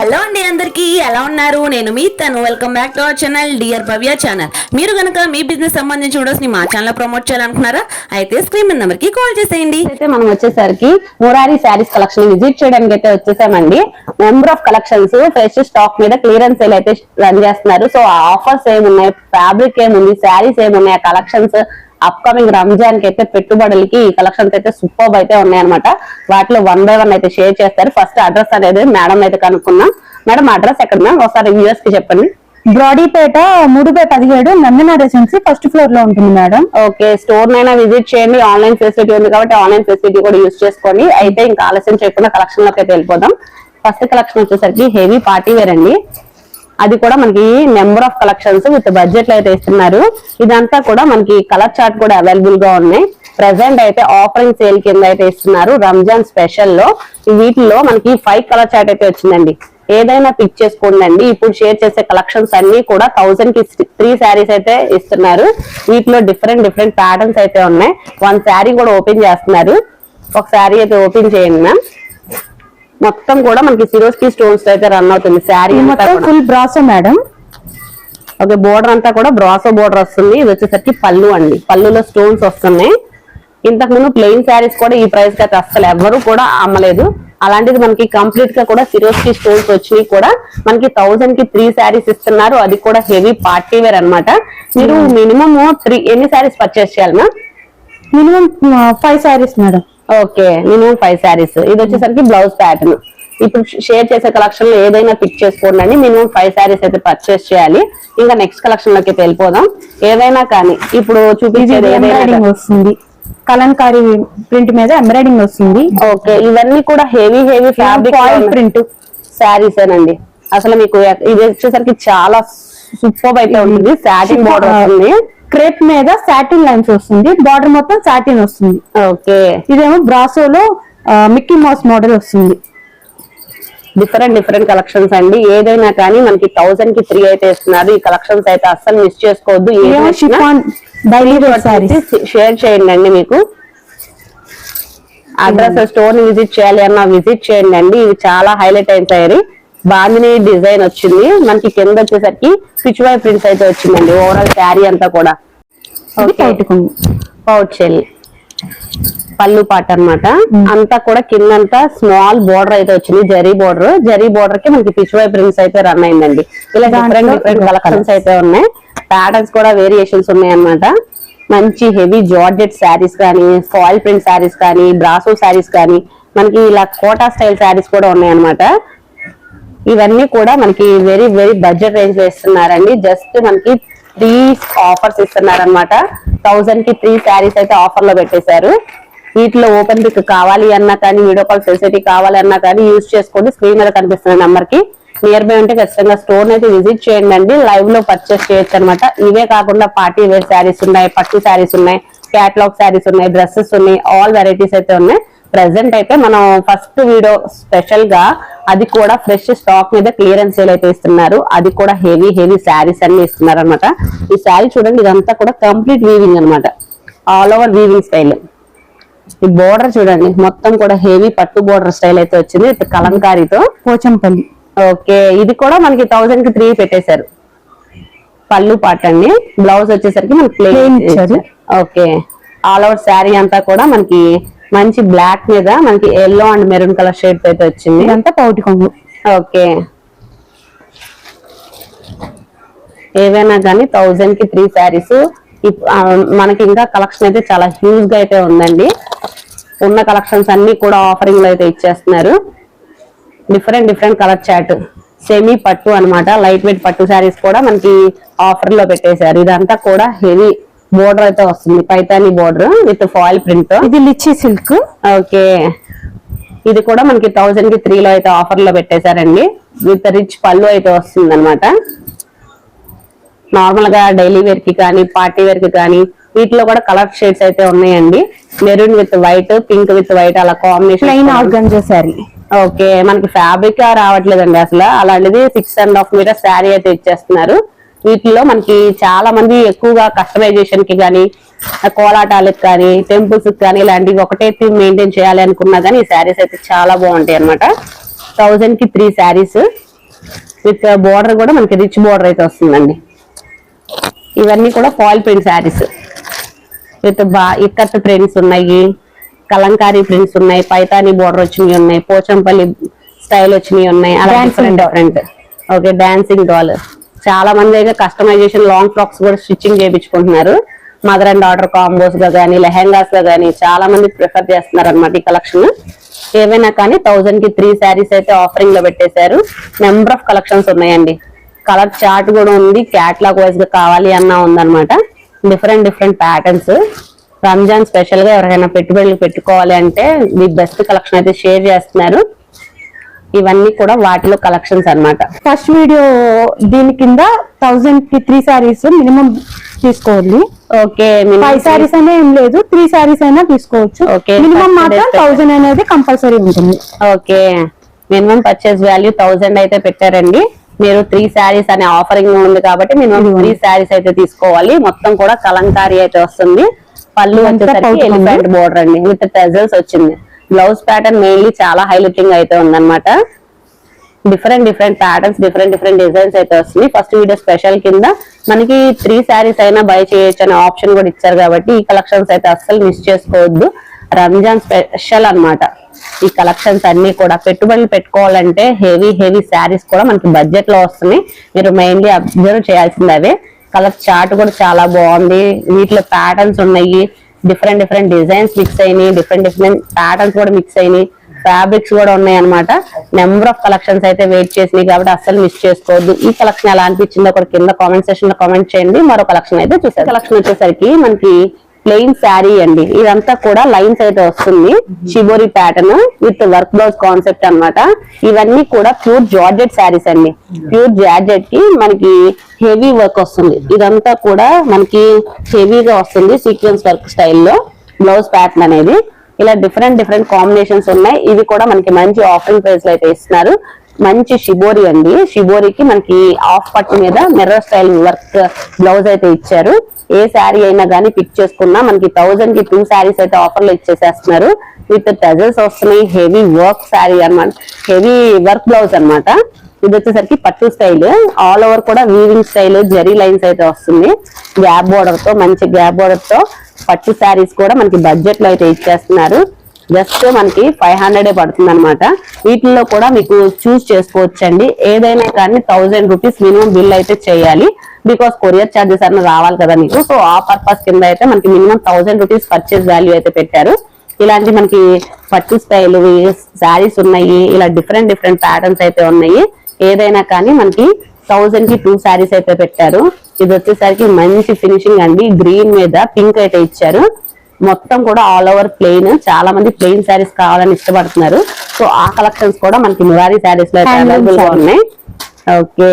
Hello అండి, అందరికీ ఎలా ఉన్నారు? నేను మీ తను. Welcome back to our channel dear Bhavya channel. మీరు కనుక మీ బిజినెస్ సంబంధించి వీడియోస్ ని మా ఛానల్ ప్రమోట్ చేయాలనుకున్నారా? అయితే స్క్రీన్ మీద నెంబర్ కి కాల్ చేసేయండి. అయితే మనం వచ్చేసరికి మురారి శారీస్ కలెక్షన్ విజిట్ చేయడానికి అయితే వచ్చేసామండి. Number of collections fresh stock మీద క్లియరెన్స్ సేల్ అయితే రన్ చేస్తున్నారు. సో ఆఫర్స్ ఏమున్నాయి, ఫ్యాబ్రిక్ ఏముంది, శారీస్ ఏమున్నాయి, కలెక్షన్స్ అప్కమింగ్ రంజాన్ కి అయితే పెట్టుబడులకి ఈ కలెక్షన్స్ అయితే సూపర్ అయితే ఉన్నాయన్నమాట. వాటిలో 1 by 1 అయితే షేర్ చేస్తారు. ఫస్ట్ అడ్రస్ అనేది మేడం అయితే కనుక్కున్నాం. మేడం అడ్రస్ ఎక్కడ మ్యామ్? ఒకసారి వ్యూయర్స్ కి చెప్పండి. బ్రాడీపేట 3/17 నందన రెసిడెన్సీ ఫస్ట్ ఫ్లోర్ లో ఉంటుంది మేడం. ఓకే, స్టోర్ నైనా విజిట్ చేయండి. ఆన్లైన్ ఫెసిలిటీ ఉంది కాబట్టి ఆన్లైన్ ఫెసిలిటీ కూడా యూజ్ చేసుకోండి. అయితే ఇంకా ఆలస్యం చేయకుండా కలెక్షన్ లోకి అయితే వెళ్ళిపోదాం. ఫస్ట్ కలెక్షన్ వచ్చేసరికి హెవీ పార్టీ వేర్ అండి. అది కూడా మనకి number of collections with budget లో అయితే ఇస్తున్నారు. ఇదంతా కూడా మనకి కలర్ చార్ట్ కూడా అవైలబుల్ గా ఉన్నాయి. ప్రెసెంట్ అయితే ఆఫరింగ్ సేల్ కింద అయితే ఇస్తున్నారు రంజాన్ స్పెషల్ లో. వీటిలో మనకి 5 కలర్ చార్ట్ అయితే వచ్చిందండి. ఏదైనా పిక్ చేసుకోండి. ఇప్పుడు షేర్ చేసే కలెక్షన్స్ అన్ని కూడా 1000 కి 3 శారీస్ అయితే ఇస్తున్నారు. వీటిలో డిఫరెంట్ ప్యాటర్న్స్ అయితే ఉన్నాయి. 1 శారీ కూడా ఓపెన్ చేస్తున్నారు. ఒక శారీ అయితే ఓపెన్ చేయండి మ్యామ్. మొత్తం కూడా మనకి సిరోస్కి స్టోన్స్ అయితే రన్ అవుతుంది. Sari full brasso madam. Okay, border అంతా కూడా బ్రాసో బోర్డర్ వస్తుంది. ఇది వచ్చేసరికి పళ్ళు అండి. పళ్ళులో స్టోన్స్ వస్తున్నాయి. ఇంతకు ముందు ప్లెయిన్ శారీస్ కూడా ఈ ప్రైస్ కి అయితే అసలు ఎవరు కూడా అమ్మలేదు. అలాంటిది మనకి కంప్లీట్ గా కూడా సిరోస్కి స్టోన్స్ వచ్చినాయి. కూడా మనకి 1000 కి 3 శారీస్ ఇస్తున్నారు. అది కూడా హెవీ పార్టీ వేర్ అనమాట. మీరు మినిమం ఎన్ని శారీస్ పర్చేస్ చేయాలి ma'am? Minimum 5 saris madam. Okay, minimum 5 saris. ఇది వచ్చేసరికి బ్లౌజ్ ప్యాటర్న్. ఇప్పుడు షేర్ చేసే కలెక్షన్ లో ఏదైనా పిక్ చేసుకోండి. మినిమం 5 శారీస్ అయితే పర్చేస్ చేయాలి. ఇంకా నెక్స్ట్ కలెక్షన్ లోకి వెళ్ళిపోదాం. ఏదైనా కానీ ఇప్పుడు చూపించేది ఎంబ్రాయిడింగ్ వస్తుంది, కలంకారీ ప్రింట్ మీద ఎంబ్రాయిడింగ్ వస్తుంది. ఓకే, ఇవన్నీ కూడా హెవీ ఫ్యాబ్రిక్ ప్రింట్ శారీస్ ఏనండి. అసలు మీకు ఇది వచ్చేసరికి చాలా సూపర్ అయితే ఉంటుంది. సాటిన్ బోర్డర్ వస్తుంది. క్రేప్ మీద సాటిన్ లైన్స్ వస్తుంది. బార్డర్ మొత్తం సాటిన్ వస్తుంది. ఓకే, ఇదేమో బ్రాసోలో మిక్కీ మౌస్ మోడల్ వస్తుంది. డిఫరెంట్ కలెక్షన్స్ అండి. ఏదైనా కానీ మనకి 1000 కి 3 అయితే ఇస్తున్నారు. ఈ కలెక్షన్స్ అయితే అస్సలు మిస్ చేసుకోవద్దు. షేర్ చేయండి అండి. మీకు అడ్రస్ స్టోర్ ని విజిట్ చేయాలి అన్న విజిట్ చేయండి అండి. ఇవి చాలా హైలైట్ అయిపోయాయి. బాందిని డిజైన్ వచ్చింది. మనకి కింద వచ్చేసరికి పిచ్వై ప్రింట్స్ అయితే వచ్చిందండి. ఓవరాల్ శారీ అంతా కూడా పౌచ్ షెల్ పళ్ళు పాట అన్నమాట. అంతా కూడా కిందంతా స్మాల్ బోర్డర్ అయితే వచ్చింది. జరీ బోర్డర్ కి మనకి పిచ్వై ప్రింట్స్ అయితే రన్ అయిందండి. ఇలా డిఫరెంట్ కలెక్షన్స్ అయితే ఉన్నాయి. ప్యాటర్న్స్ కూడా వేరియేషన్స్ ఉన్నాయి అన్నమాట. మంచి హెవీ జార్జెట్ శారీస్ కానీ, ఫాయిల్ ప్రింట్ శారీస్ కానీ, బ్రాసో శారీస్ కానీ, మనకి ఇలా కోటా స్టైల్ శారీస్ కూడా ఉన్నాయి అన్నమాట. ఇవన్నీ కూడా మనకి వెరీ బడ్జెట్ రేంజ్ లో ఇస్తున్నారండి. జస్ట్ మనకి 3 ఆఫర్స్ ఇస్తున్నారనమాట. 1000 కి 3 శారీస్ అయితే ఆఫర్ లో పెట్టేశారు. వీటిలో ఓపెన్ పిక్ కావాలి అన్నా కానీ, వీడియో కాల్ ఫెసిలిటీ కావాలి అన్నా కానీ యూజ్ చేసుకోండి. స్క్రీన్ మీద కనిపిస్తున్న నెంబర్ కి నియర్ బై ఉంటే ఖచ్చితంగా స్టోర్ అయితే విజిట్ చేయండి అండి. లైవ్ లో పర్చేస్ చేయొచ్చు అనమాట. ఇవే కాకుండా పార్టీ వేర్ శారీస్ ఉన్నాయి, పట్టు శారీస్ ఉన్నాయి, క్యాటలాగ్ శారీస్ ఉన్నాయి, డ్రెస్సెస్ ఉన్నాయి, ఆల్ వెరైటీస్ అయితే ఉన్నాయి. ప్రెసెంట్ అయితే మనం ఫస్ట్ వీడియో స్పెషల్ గా అది కూడా ఫ్రెష్ స్టాక్ మీద క్లియరెన్స్ సేల్ అయితే ఇస్తున్నారు. అది కూడా హెవీ శారీస్ అన్ని ఇస్తున్నారు అనమాట. ఈ శారీ చూడండి, ఇదంతా కూడా కంప్లీట్ వీవింగ్ అనమాట. All over weaving style. ఈ బోర్డర్ చూడండి, మొత్తం కూడా హెవీ పట్టు బోర్డర్ స్టైల్ అయితే వచ్చింది కలంకారీతో. పోచంపల్లి. ఓకే, ఇది కూడా మనకి 1000 కి 3 పెట్టేశారు. పళ్ళు పాట అండి. బ్లౌజ్ వచ్చేసరికి మనకి ప్లెయిన్ ఇచ్చారు. ఓకే, ఆల్ ఓవర్ శారీ అంతా కూడా మనకి మంచి బ్లాక్ మీద మనకి yellow and maroon colour shades అయితే వచ్చింది. ఇదంతా పౌటి కొంగు. ఓకే, ఏవైనా కానీ 1000 కి 3 శారీస్. మనకి ఇంకా కలెక్షన్ అయితే చాలా హ్యూజ్ గా అయితే ఉందండి. ఉన్న కలెక్షన్స్ అన్ని కూడా ఆఫరింగ్ లో అయితే ఇచ్చేస్తున్నారు. డిఫరెంట్ కలర్ చాట్, సెమీ పట్టు అన్నమాట. లైట్ వెయిట్ పట్టు శారీస్ కూడా మనకి ఆఫర్ లో పెట్టేశారు. ఇదంతా కూడా హెవీ బోర్డర్ అయితే వస్తుంది. Paithani border with foil print. ఇది లిచ్చి సిల్క్. ఓకే, ఇది కూడా మనకి 1000 కి 3 లో అయితే ఆఫర్ లో పెట్టేశారండి. విత్ రిచ్ పళ్ళు అయితే వస్తుంది అనమాట. నార్మల్ గా డైలీ వేర్ కి కానీ, పార్టీ వేర్ కి కానీ వీటిలో కూడా కలర్ షేడ్స్ అయితే ఉన్నాయండి. Maroon with white, pink with white అలా combination. Plain organza sari. Okay, మనకి ఫ్యాబ్రిక్ రావట్లేదండి అసలు. అలాంటిది 6.5 మీటర్ శారీ అయితే ఇచ్చేస్తున్నారు. వీటిలో మనకి చాలా మంది ఎక్కువగా కస్టమైజేషన్ కి కానీ, కోలాటాలకు కానీ, టెంపుల్స్ కానీ ఇలాంటివి ఒకటే థీమ్ మెయింటైన్ చేయాలి అనుకున్నా కానీ ఈ శారీస్ అయితే చాలా బాగుంటాయి అనమాట. 1000 కి 3 శారీస్. విత్ బోర్డర్ కూడా మనకి రిచ్ బోర్డర్ అయితే వస్తుందండి. ఇవన్నీ కూడా foil print saris with ikat prints ఉన్నాయి, కలంకారీ ప్రింట్స్ ఉన్నాయి, పైతాని బోర్డర్ వచ్చినవి ఉన్నాయి, పోచంపల్లి స్టైల్ వచ్చినవి ఉన్నాయి, అలా డిఫరెంట్. Okay, dancing doll. చాలా మంది అయితే కస్టమైజేషన్ లాంగ్ ఫ్రాక్స్ కూడా స్టిచ్చింగ్ చేయించుకుంటున్నారు. మదర్ అండ్ డాటర్ కాంబోస్ గా కానీ లెహెంగాస్ గా కానీ చాలా మంది ప్రిఫర్ చేస్తున్నారు అనమాట ఈ కలెక్షన్. ఏవైనా కానీ 1000 కి 3 శారీస్ అయితే ఆఫరింగ్ లో పెట్టేశారు. నెంబర్ ఆఫ్ కలెక్షన్స్ ఉన్నాయండి. కలర్ చార్ట్ కూడా ఉంది, క్యాట్లాగ్ వైజ్ గా కావాలి అన్నా ఉందన్నమాట. Different patterns. రంజాన్ స్పెషల్ గా ఎవరైనా పెట్టుబడులు పెట్టుకోవాలి అంటే ది బెస్ట్ కలెక్షన్ అయితే షేర్ చేస్తున్నారు. ఇవన్నీ కూడా వాటిలో కలెక్షన్స్ అన్నమాట. ఫస్ట్ వీడియో దీని కింద 1000 కి 3 శారీస్ మినిమం తీసుకోవాలి. ఓకే, 5 శారీస్ అనే ఏం లేదు, 3 శారీస్ అయినా తీసుకోవచ్చు. ఓకే, మినిమం మాత్రం 1000 అనేది కంపల్సరీ ఉంటుంది. ఓకే, మినిమం పర్చేస్ వాల్యూ 1000 అయితే పెట్టారండి. మీరు 3 శారీస్ అనే ఆఫరింగ్ ఉంది కాబట్టి మినిమం 3 శారీస్ అయితే తీసుకోవాలి. మొత్తం కూడా కలంకారీ అయితే వస్తుంది. పళ్ళు వచ్చేసరికి ఎలిఫెంట్ బోర్డర్ అండి విత్ టెజల్స్ వచ్చింది. బ్లౌజ్ ప్యాటర్న్ మెయిన్లీ చాలా హైలైటింగ్ అయితే ఉందన్నమాట. డిఫరెంట్ ప్యాటర్న్స్, డిఫరెంట్ డిజైన్స్ అయితే వస్తుంది. ఫస్ట్ వీడియో స్పెషల్ కింద మనకి 3 శారీస్ అయినా బై చేయొచ్చు అనే ఆప్షన్ కూడా ఇచ్చారు కాబట్టి ఈ కలెక్షన్స్ అయితే అస్సలు మిస్ చేసుకోవద్దు. రంజాన్ స్పెషల్ అన్నమాట ఈ కలెక్షన్స్ అన్ని కూడా. పెట్టుబడులు పెట్టుకోవాలంటే హెవీ శారీస్ కూడా మనకి బడ్జెట్ లో వస్తున్నాయి. మీరు మెయిన్లీ అబ్జర్వ్ చేయాల్సింది అవే. కలర్ చార్ట్ కూడా చాలా బాగుంది. వీటిలో ప్యాటర్న్స్ ఉన్నాయి, డిఫరెంట్ డిజైన్స్ మిక్స్ అయినాయి, డిఫరెంట్ ప్యాటర్న్స్ కూడా మిక్స్ అయినాయి, ఫ్యాబ్రిక్స్ కూడా ఉన్నాయి అనమాట. నెంబర్ ఆఫ్ కలెక్షన్స్ అయితే వెయిట్ చేసినాయి కాబట్టి అస్సలు మిస్ చేసుకోవద్దు. ఈ కలెక్షన్ ఎలా అనిపించిందో కూడా కింద కామెంట్ సెక్షన్ లో కామెంట్ చేయండి. మరో కలెక్షన్ అయితే చూసారు. కలెక్షన్ వచ్చేసరికి మనకి ప్లెయిన్ శారీ అండి. ఇదంతా కూడా లైన్స్ అయితే వస్తుంది. Shibori pattern with work blouse concept అన్నమాట. ఇవన్నీ కూడా ప్యూర్ జార్జెట్ శారీస్ అండి. ప్యూర్ జార్జెట్ కి మనకి హెవీ వర్క్ వస్తుంది. ఇదంతా కూడా మనకి హెవీగా వస్తుంది సీక్వెన్స్ వర్క్ స్టైల్లో బ్లౌజ్ ప్యాటర్న్ అనేది. ఇలా డిఫరెంట్ కాంబినేషన్స్ ఉన్నాయి. ఇవి కూడా మనకి మంచి ఆఫరింగ్ ప్రైస్ లో అయితే ఇస్తున్నారు. మంచి షిబోరి అండి. షిబోరికి మనకి ఆఫ్ పట్టు మీద మిర్రర్ స్టైల్ వర్క్ బ్లౌజ్ అయితే ఇచ్చారు. ఏ శారీ అయినా కానీ పిక్ చేసుకున్నా మనకి 1000 కి 2 శారీస్ అయితే ఆఫర్ లో ఇచ్చేసేస్తున్నారు. విత్ టజల్స్ వస్తున్నాయి. హెవీ వర్క్ శారీ అన్నమాట, హెవీ వర్క్ బ్లౌజ్ అన్నమాట. ఇది వచ్చేసరికి పట్టు స్టైల్, ఆల్ ఓవర్ కూడా వీవింగ్ స్టైల్, జరీ లైన్స్ అయితే వస్తుంది. గ్యాప్ బోర్డర్ తో, మంచి గ్యాప్ బోర్డర్ తో పట్టు శారీస్ కూడా మనకి బడ్జెట్ లో అయితే ఇచ్చేస్తున్నారు. జస్ట్ మనకి 500 పడుతుంది అనమాట. వీటిల్లో కూడా మీకు చూస్ చేసుకోవచ్చండి. ఏదైనా కానీ 1000 రూపీస్ మినిమం బిల్ అయితే చేయాలి. బికాస్ కొరియర్ ఛార్జెస్ అన్న రావాలి కదా మీకు. సో ఆ పర్పస్ కింద అయితే మనకి మినిమం 1000 రూపీస్ పర్చేస్ వాల్యూ అయితే పెట్టారు. ఇలాంటి మనకి పట్టు స్టైల్ శారీస్ ఉన్నాయి. ఇలా డిఫరెంట్ ప్యాటర్న్స్ అయితే ఉన్నాయి. ఏదైనా కానీ మనకి 1000 కి 2 శారీస్ అయితే పెట్టారు. ఇది వచ్చేసరికి మంచి ఫినిషింగ్ అండి. గ్రీన్ మీద పింక్ అయితే ఇచ్చారు. మొత్తం కూడా ఆల్ ఓవర్ ప్లెయిన్. చాలా మంది ప్లెయిన్ శారీస్ కావాలని ఇష్టపడుతున్నారు. సో ఆ కలెక్షన్స్ కూడా మనకి మురారి శారీస్ లో అయితే అవైలబుల్ గా ఉన్నాయి. ఓకే,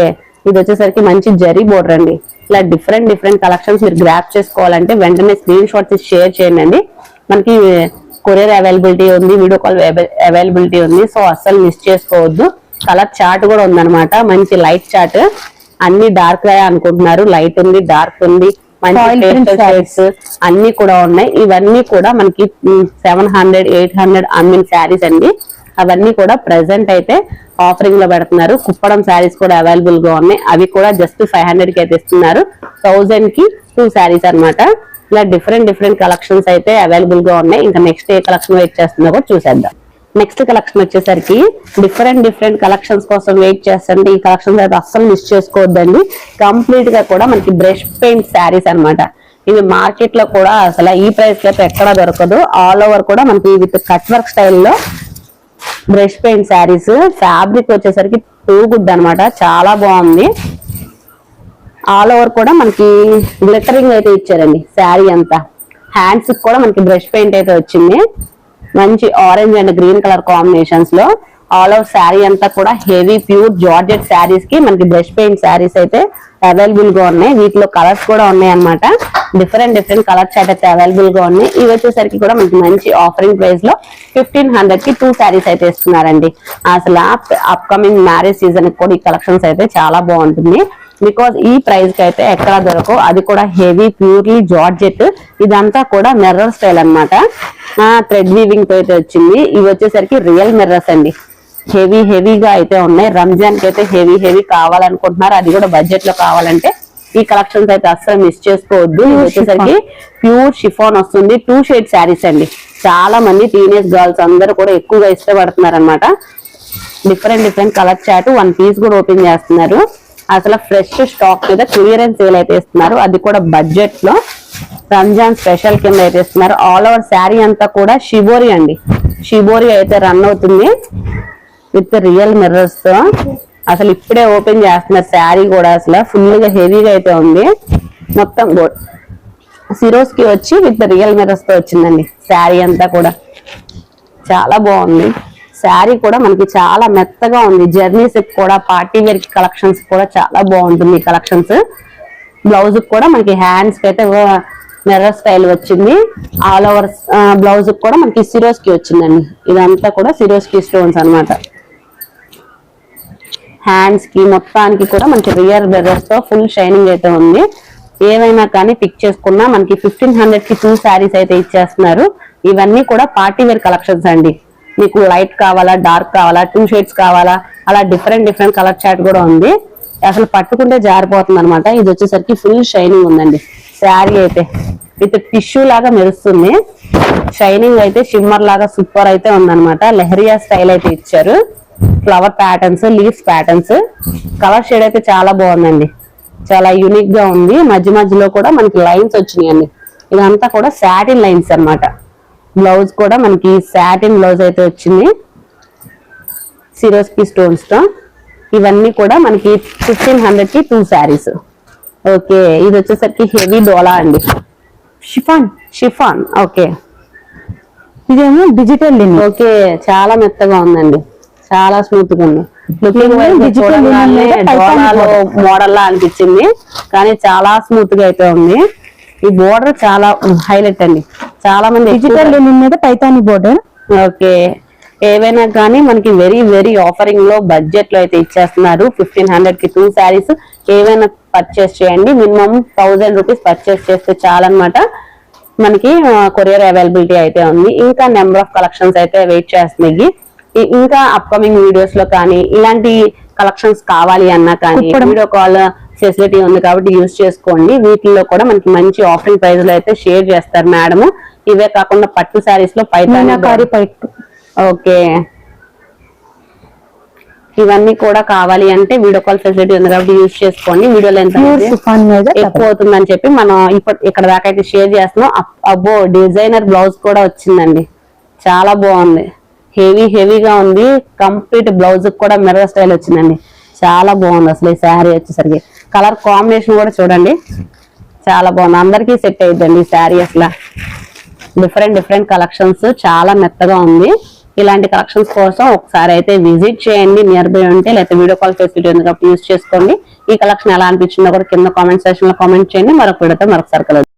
ఇది వచ్చేసరికి మంచి జరీ బోర్డర్ అండి. ఇలా డిఫరెంట్ కలెక్షన్స్ మీరు గ్రాప్ చేసుకోవాలంటే వెంటనే స్క్రీన్ షాట్స్ షేర్ చేయండి. మనకి కొరియర్ అవైలబిలిటీ ఉంది, వీడియో కాల్ అవైలబిలిటీ ఉంది. సో అస్సలు మిస్ చేసుకోవద్దు. కలర్ చార్ట్ కూడా ఉందన్నమాట. మంచి లైట్ చార్ట్. అన్ని డార్క్ అనుకుంటున్నారు, లైట్ ఉంది, డార్క్ ఉంది, మంచి షేడ్స్ అన్ని కూడా ఉన్నాయి. ఇవన్నీ కూడా మనకి 700, 800 అమ్మిన శారీస్ అండి. అవన్నీ కూడా ప్రెసెంట్ అయితే ఆఫరింగ్ లో పెడుతున్నారు. కుప్పడం శారీస్ కూడా అవైలబుల్ గా ఉన్నాయి. అవి కూడా జస్ట్ 500 కి అయితే ఇస్తున్నారు. 1000 కి 2 శారీస్ అన్నమాట. ఇలా డిఫరెంట్ కలెక్షన్స్ అయితే అవైలబుల్ గా ఉన్నాయి. ఇంకా నెక్స్ట్ ఏ కలెక్షన్ వెయిట్ చేస్తుందో కూడా చూసేద్దాం. నెక్స్ట్ కలెక్షన్ వచ్చేసరికి డిఫరెంట్ కలెక్షన్స్ కోసం వెయిట్ చేస్తుంది. ఈ కలెక్షన్స్ అయితే అస్సలు మిస్ చేసుకోవద్దండి. కంప్లీట్ గా కూడా మనకి బ్రష్ పెయింట్ శారీస్ అన్నమాట. ఇవి మార్కెట్ లో కూడా అసలు ఈ ప్రైస్ కి అయితే ఎక్కడా దొరకదు. ఆల్ ఓవర్ కూడా మనకి విత్ కట్ వర్క్ స్టైల్లో బ్రష్ పెయింట్ శారీస్. ఫ్యాబ్రిక్ వచ్చేసరికి టూ గుడ్ అన్నమాట, చాలా బాగుంది. ఆల్ ఓవర్ కూడా మనకి గ్లిటరింగ్ అయితే ఇచ్చారండి శారీ అంతా. హ్యాండ్స్ కూడా మనకి బ్రష్ పెయింట్ అయితే వచ్చింది. మంచి orange and green colour combinations లో ఆల్ ఓవర్ శారీ అంతా కూడా హెవీ ప్యూర్ జార్జెట్ శారీస్ కి మనకి బ్రష్ పెయింట్ శారీస్ అయితే అవైలబుల్ గా ఉన్నాయి. వీటిలో కలర్స్ కూడా ఉన్నాయి అన్నమాట. డిఫరెంట్ కలర్స్ అయితే అవైలబుల్ గా ఉన్నాయి. ఇవి వచ్చేసరికి కూడా మనకి మంచి ఆఫరింగ్ ప్రైస్ లో 1500 కి 2 శారీస్ అయితే ఇస్తున్నారండి. అసలు అప్కమింగ్ మ్యారేజ్ సీజన్ కూడా ఈ కలెక్షన్స్ అయితే చాలా బాగుంటుంది. బికాస్ ఈ ప్రైస్ కి అయితే ఎక్కడ దొరకవు. అది కూడా హెవీ ప్యూర్లీ జార్జెట్. ఇదంతా కూడా మిర్రర్ స్టైల్ అన్నమాట. థ్రెడ్ వీవింగ్ తో అయితే వచ్చింది. ఇవి వచ్చేసరికి రియల్ మిర్రర్స్ అండి. హెవీగా అయితే ఉన్నాయి. రంజాన్ కి అయితే హెవీ కావాలనుకుంటున్నారు, అది కూడా బడ్జెట్ లో కావాలంటే ఈ కలెక్షన్స్ అయితే అస్సలు మిస్ చేసుకోవద్దు. ఇది వచ్చేసరికి ప్యూర్ షిఫాన్ వస్తుంది. 2 షేడ్ శారీస్ అండి. చాలా మంది టీనేజ్ గర్ల్స్ అందరూ కూడా ఎక్కువగా ఇష్టపడుతున్నారు అనమాట. డిఫరెంట్ కలర్ చాట్ 1 పీస్ కూడా ఓపెన్ చేస్తున్నారు. అసలు ఫ్రెష్ స్టాక్ మీద క్లియరెన్స్ సేల్ అయితే ఇస్తున్నారు, అది కూడా బడ్జెట్ లో రంజాన్ స్పెషల్ కింద అయితే ఇస్తున్నారు. ఆల్ ఓవర్ శారీ అంతా కూడా షిబోరి అండి. షిబోరి అయితే రన్ అవుతుంది విత్ రియల్ మిర్రర్స్ తో. అసలు ఇప్పుడే ఓపెన్ చేస్తున్నారు శారీ కూడా. అసలు ఫుల్ గా హెవీగా అయితే ఉంది. మొత్తం సిరోస్ కి వచ్చి విత్ రియల్ మిర్రర్స్ తో వచ్చిందండి శారీ అంతా కూడా. చాలా బాగుంది శారీ కూడా, మనకి చాలా మెత్తగా ఉంది. జర్నీస్ కూడా పార్టీ వేర్ కలెక్షన్స్ కూడా చాలా బాగుంటుంది ఈ కలెక్షన్స్. బ్లౌజ్ కూడా మనకి హ్యాండ్స్ కి అయితే మిర్రర్ స్టైల్ వచ్చింది. ఆల్ ఓవర్ బ్లౌజ్ కూడా మనకి సిరోస్ కి వచ్చిందండి. ఇదంతా కూడా సిరోస్ కి స్టోన్స్ అన్నమాట. హ్యాండ్స్ కి మొత్తానికి కూడా మనకి రియల్ మిర్రర్స్ తో ఫుల్ షైనింగ్ అయితే ఉంది. ఏమైనా కానీ పిక్ చేసుకున్నా మనకి 1500 కి 2 శారీస్ అయితే ఇచ్చేస్తున్నారు. ఇవన్నీ కూడా పార్టీ వేర్ కలెక్షన్స్ అండి. మీకు లైట్ కావాలా, డార్క్ కావాలా, 2 షేడ్స్ కావాలా, అలా డిఫరెంట్ కలర్ చాట్ కూడా ఉంది. అసలు పట్టుకుంటే జారిపోతుంది అనమాట. ఇది వచ్చేసరికి ఫుల్ షైనింగ్ ఉందండి శారీ అయితే. విత్ టిష్యూ లాగా మెరుస్తుంది. షైనింగ్ అయితే షిమ్మర్ లాగా సూపర్ అయితే ఉందన్నమాట. లెహరియా స్టైల్ అయితే ఇచ్చారు. Flower patterns, leaves patterns. Colour shade అయితే చాలా బాగుందండి. చాలా యూనిక్ గా ఉంది. మధ్యలో కూడా మనకి లైన్స్ వచ్చినాయండి. ఇదంతా కూడా సాటిన్ లైన్స్ అన్నమాట. బ్లౌజ్ కూడా మనకి సాటిన్ బ్లౌజ్ అయితే వచ్చింది సిరోస్కి స్టోన్స్ తో. ఇవన్నీ కూడా మనకి 1500 కి 2 శారీస్. ఓకే, ఇది వచ్చేసరికి హెవీ డోలా అండి. Chiffon okay. ఇదేమో డిజిటల్ లిన్. ఓకే, చాలా మెత్తగా ఉందండి, చాలా స్మూత్ గా ఉంది. మోడల్ లా అనిపించింది కానీ చాలా స్మూత్ గా అయితే ఉంది. ఈ బోర్డర్ చాలా హైలైట్ అండి. చాలా మంది డిజిటల్ లిన్ మీద పైతాని బోర్డర్. ఓకే, ఏవైనా కానీ మనకి వెరీ ఆఫరింగ్ లో బడ్జెట్ లో అయితే ఇచ్చేస్తున్నారు. 1500 కి 2 శారీస్. ఏవైనా పర్చేస్ చేయండి. మినిమం 1000 రూపీస్ పర్చేస్ చేస్తే చాలన్నమాట. మనకి కొరియర్ అవైలబిలిటీ అయితే ఉంది. ఇంకా నెంబర్ ఆఫ్ కలెక్షన్స్ అయితే వెయిట్ చేస్తున్నాయి. ఇంకా అప్కమింగ్ వీడియోస్ లో కానీ ఇలాంటి కలెక్షన్స్ కావాలి అన్నా కానీ వీడియో కాల్ ఫెసిలిటీ ఉంది కాబట్టి యూజ్ చేసుకోండి. వీటిల్లో కూడా మనకి మంచి ఆఫరింగ్ ప్రైస్ లో అయితే షేర్ చేస్తారు మేడం. ఇవే కాకుండా పట్టు శారీస్ లో పైతాని. ఓకే, ఇవన్నీ కూడా కావాలి అంటే వీడియో కాల్ ఫెసిలిటీ ఉంది కాబట్టి యూజ్ చేసుకోండి. వీడియో లెంత్ ఎక్కువ అవుతుందని చెప్పి మనం ఇక్కడ దాకా అయితే షేర్ చేస్తున్నాం. అబ్బో, డిజైనర్ బ్లౌజ్ కూడా వచ్చిందండి. చాలా బాగుంది. హెవీగా ఉంది. కంప్లీట్ బ్లౌజ్ కూడా మిర్రర్ స్టైల్ వచ్చిందండి. చాలా బాగుంది అసలు ఈ శారీ వచ్చేసరికి. కలర్ కాంబినేషన్ కూడా చూడండి, చాలా బాగుంది. అందరికీ సెట్ అయిద్దండి ఈ శారీ. అసలు డిఫరెంట్ కలెక్షన్స్, చాలా మెత్తగా ఉంది. ఇలాంటి కలెక్షన్స్ కోసం ఒకసారి అయితే విజిట్ చేయండి నియర్ బై ఉంటే, లేకపోతే వీడియో కాల్ ఫెసిలిటీ ఉంది కాబట్టి యూజ్ చేసుకోండి. ఈ కలెక్షన్ ఎలా అనిపించిందో కూడా కింద కామెంట్ సెక్షన్ లో కామెంట్ చేయండి. మరొక వీడియోతో మరొకసారి కలుద్దాం.